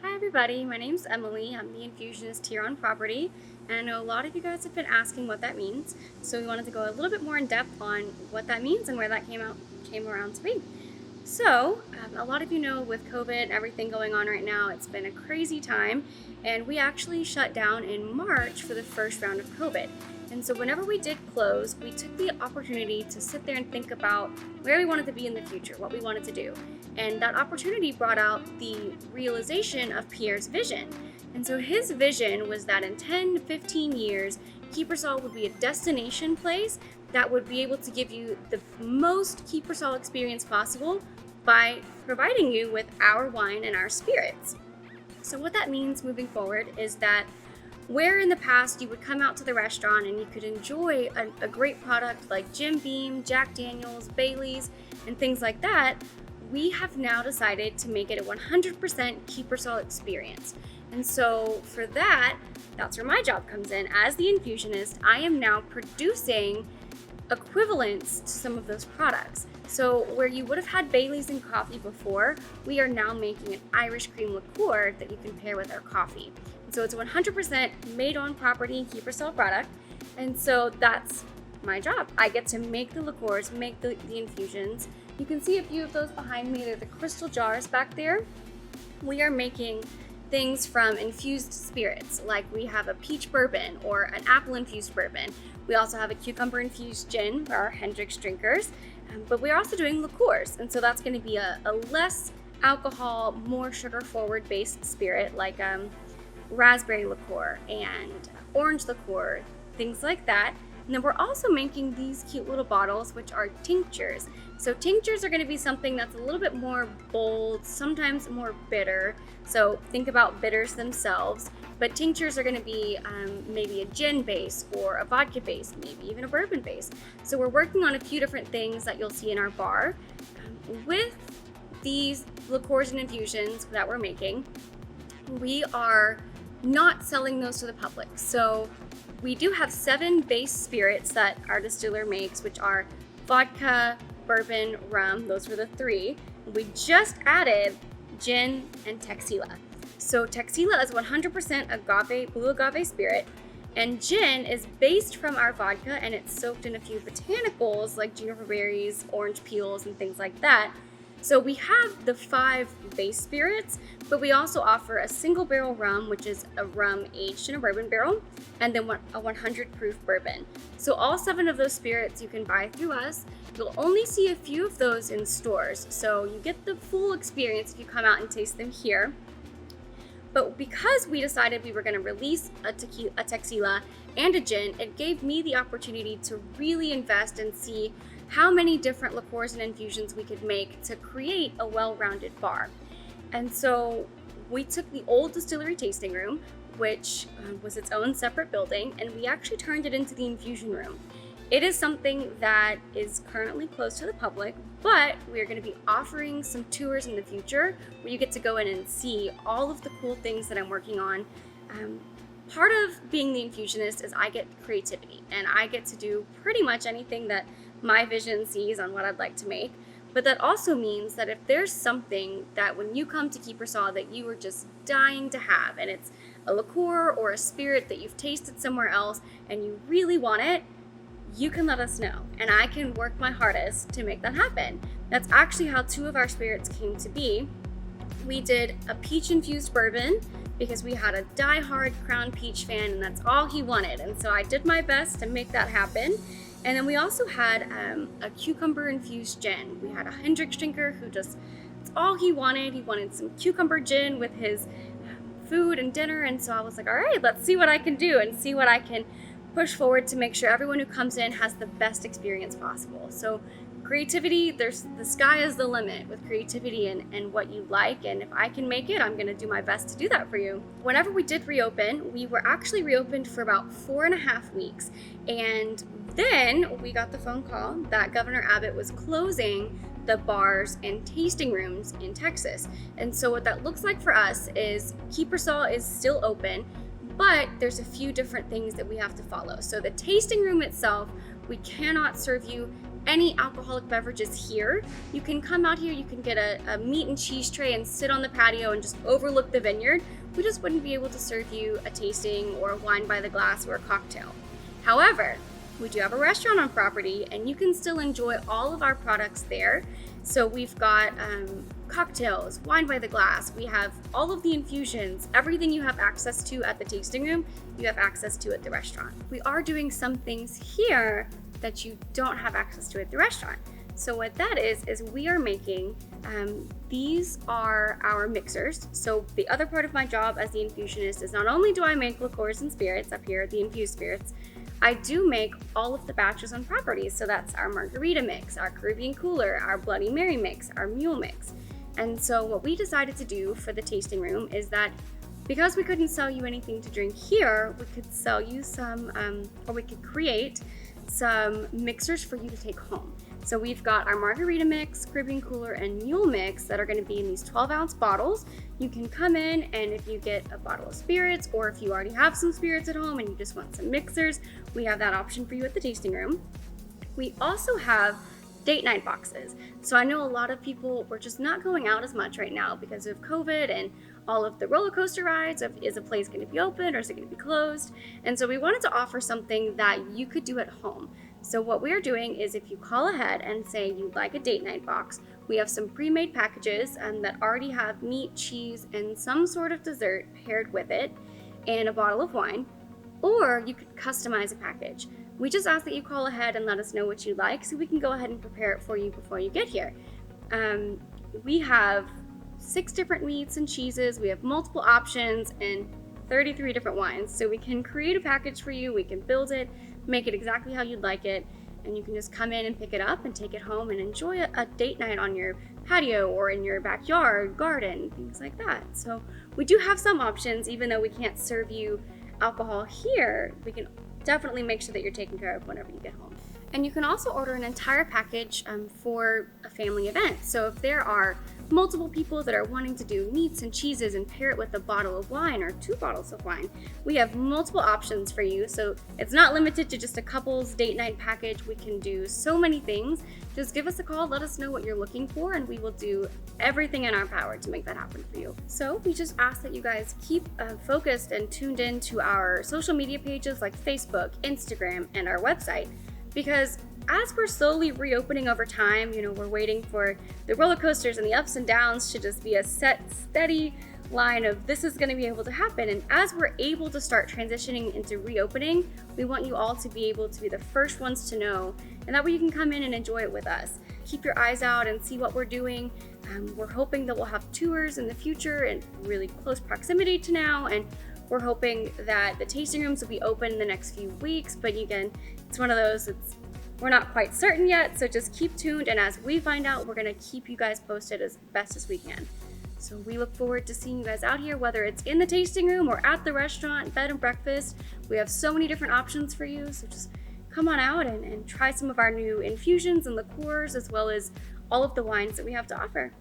Hi everybody, my name's Emily. I'm the infusionist here on property, and I know a lot of you guys have been asking what that means, so we wanted to go a little bit more in depth on what that means and where that came around to be. So, a lot of you know with COVID and everything going on right now, it's been a crazy time, and we actually shut down in March for the first round of COVID. And so whenever we did close, we took the opportunity to sit there and think about where we wanted to be in the future, what we wanted to do. And that opportunity brought out the realization of Pierre's vision. And so his vision was that in 10 to 15 years, Kiepersol would be a destination place that would be able to give you the most Kiepersol experience possible by providing you with our wine and our spirits. So what that means moving forward is that where in the past you would come out to the restaurant and you could enjoy a great product like Jim Beam, Jack Daniels, Bailey's, and things like that, we have now decided to make it a 100% Kiepersol experience. And so for that, that's where my job comes in. As the infusionist, I am now producing equivalents to some of those products. So where you would have had Bailey's and coffee before, we are now making an Irish cream liqueur that you can pair with our coffee. So it's a 100% made on property Kiepersol product, and so that's my job. I get to make the liqueurs, make the infusions. You can see a few of those behind me. They're the crystal jars back there. We are making things from infused spirits, like we have a peach bourbon or an apple infused bourbon. We also have a cucumber infused gin for our Hendrick's drinkers, but we're also doing liqueurs, and so that's going to be a less alcohol, more sugar forward based spirit, like raspberry liqueur and orange liqueur, things like that. And then we're also making these cute little bottles, which are tinctures. So tinctures are going to be something that's a little bit more bold, sometimes more bitter. So think about bitters themselves, but tinctures are going to be maybe a gin base or a vodka base, maybe even a bourbon base. So we're working on a few different things that you'll see in our bar. With these liqueurs and infusions that we're making, we are not selling those to the public. So we do have 7 base spirits that our distiller makes, which are vodka, bourbon, rum. Those were the 3. We just added gin and tequila. So tequila is 100% agave, blue agave spirit, and gin is based from our vodka, and it's soaked in a few botanicals like juniper berries, orange peels, and things like that. So we have the 5 base spirits, but we also offer a single barrel rum, which is a rum aged in a bourbon barrel, and then a 100 proof bourbon. So all 7 of those spirits you can buy through us. You'll only see a few of those in stores, so you get the full experience if you come out and taste them here. But because we decided we were going to release a tequila and a gin, it gave me the opportunity to really invest and see how many different liqueurs and infusions we could make to create a well-rounded bar. And so we took the old distillery tasting room, which was its own separate building, and we actually turned it into the infusion room. It is something that is currently closed to the public, but we're going to be offering some tours in the future where you get to go in and see all of the cool things that I'm working on. Part of being the infusionist is I get creativity, and I get to do pretty much anything that my vision sees on what I'd like to make. But that also means that if there's something that when you come to Kiepersol that you are just dying to have, and it's a liqueur or a spirit that you've tasted somewhere else and you really want it, you can let us know, and I can work my hardest to make that happen. That's actually how 2 of our spirits came to be. We did a peach infused bourbon because we had a die-hard Crown Peach fan, and that's all he wanted, and so I did my best to make that happen. And then we also had a cucumber infused gin. We had a Hendrick's drinker who just, it's all he wanted. He wanted some cucumber gin with his food and dinner, and so I was like, all right, let's see what I can do and see what I can push forward to make sure everyone who comes in has the best experience possible. So creativity, the sky is the limit with creativity and what you like, and if I can make it, I'm going to do my best to do that for you. Whenever we did reopen, we were actually reopened for about 4.5 weeks, and then we got the phone call that Governor Abbott was closing the bars and tasting rooms in Texas. And so what that looks like for us is Kiepersol is still open, but there's a few different things that we have to follow. So the tasting room itself, we cannot serve you any alcoholic beverages here. You can come out here, you can get a meat and cheese tray and sit on the patio and just overlook the vineyard. We just wouldn't be able to serve you a tasting or a wine by the glass or a cocktail. However, we do have a restaurant on property and you can still enjoy all of our products there. So we've got cocktails, wine by the glass, we have all of the infusions, everything you have access to at the tasting room, you have access to at the restaurant. We are doing some things here that you don't have access to at the restaurant. So what that is we are making, these are our mixers. So the other part of my job as the infusionist is not only do I make liqueurs and spirits up here, the infused spirits, I do make all of the batches on property. So that's our margarita mix, our Caribbean cooler, our Bloody Mary mix, our mule mix. And so what we decided to do for the tasting room is that because we couldn't sell you anything to drink here, we could sell you some, or we could create some mixers for you to take home. So we've got our margarita mix, Caribbean cooler, and mule mix that are going to be in these 12-ounce bottles. You can come in, and if you get a bottle of spirits, or if you already have some spirits at home and you just want some mixers, we have that option for you at the tasting room. We also have date night boxes. So I know a lot of people were just not going out as much right now because of COVID and all of the roller coaster rides of is a place going to be open or is it going to be closed? And so we wanted to offer something that you could do at home. So what we're doing is if you call ahead and say you'd like a date night box, we have some pre-made packages that already have meat, cheese, and some sort of dessert paired with it and a bottle of wine, or you could customize a package. We just ask that you call ahead and let us know what you like so we can go ahead and prepare it for you before you get here. We have 6 different meats and cheeses, we have multiple options, and 33 different wines. So we can create a package for you, we can build it, make it exactly how you'd like it, and you can just come in and pick it up and take it home and enjoy a date night on your patio or in your backyard, garden, things like that. So we do have some options, even though we can't serve you alcohol here, we can definitely make sure that you're taken care of whenever you get home. And you can also order an entire package for a family event. So if there are multiple people that are wanting to do meats and cheeses and pair it with a bottle of wine or 2 bottles of wine, we have multiple options for you. So it's not limited to just a couple's date night package. We can do so many things. Just give us a call, let us know what you're looking for, and we will do everything in our power to make that happen for you. So we just ask that you guys keep focused and tuned in to our social media pages like Facebook, Instagram, and our website, because as we're slowly reopening over time, we're waiting for the roller coasters and the ups and downs to just be a set, steady line of this is going to be able to happen. And as we're able to start transitioning into reopening, we want you all to be able to be the first ones to know, and that way you can come in and enjoy it with us. Keep your eyes out and see what we're doing. We're hoping that we'll have tours in the future in really close proximity to now, and we're hoping that the tasting rooms will be open in the next few weeks, but again, it's one of those, we're not quite certain yet, so just keep tuned, and as we find out, we're going to keep you guys posted as best as we can. So we look forward to seeing you guys out here, whether it's in the tasting room or at the restaurant, bed and breakfast. We have so many different options for you, so just come on out and try some of our new infusions and liqueurs, as well as all of the wines that we have to offer.